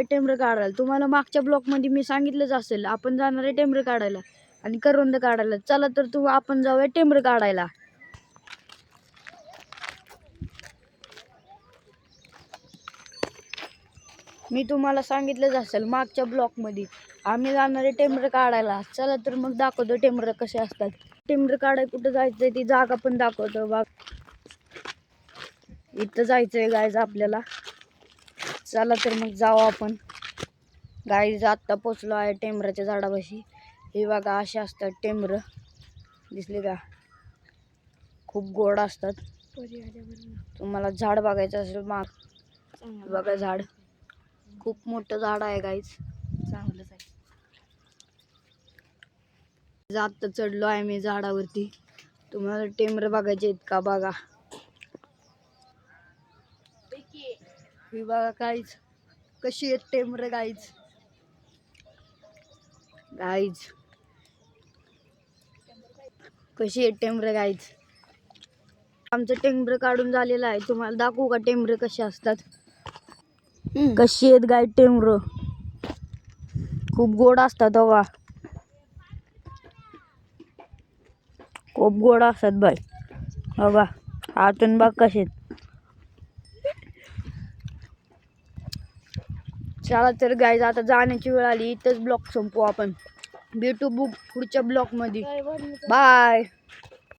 टेंबर काढायला तुम्हाला मागच्या ब्लॉक मध्ये मी सांगितलंच असेल, आपण जाणार आहे टेंबर काढायला आणि करवंद काढायला. चला तर आपण जाऊया टेंबर काढायला. मी तुम्हाला सांगितलंच असेल मागच्या ब्लॉक मध्ये आम्ही जाणार आहे टेंबर काढायला. चला तर मग दाखवतो टेंबर कसे असतात. टेंबर काढाय कुठं जायचंय ती जागा पण दाखवतो. बघ इथं जायचंय गायज आपल्याला. चला तर मग जाऊ आपण. गाईज आत्ता पोचलो आहे टेंबराच्या झाडापाशी. हे बघा असे असतात टेंबर, दिसले का? खूप गोड असतात. तुम्हाला झाड बघायचं असेल माग, बघा झाड खूप मोठं झाड आहे गाईज, चांगलंच आहे. आत्ता चढलो आहे मी झाडावरती. तुम्हाला टेंबर बघायचे आहेत का? बघा ही बघा गाईज कशी आहेत टेंबर. गाईज कशी आहेत टेंबर गाईज. आमचं टेंबर काढून झालेलं आहे. तुम्हाला दाखवू का टेंबर कसे असतात? कशी आहेत गाय टेंबर, खूप गोड असतात. बघा खूप गोड असतात बाई. बघा आतून बघ कसे आहेत. चला तर गाईज आता जाण्याची वेळ आली. इथंच ब्लॉक संपू आपण. भेटू पुढच्या ब्लॉक मध्ये. बाय.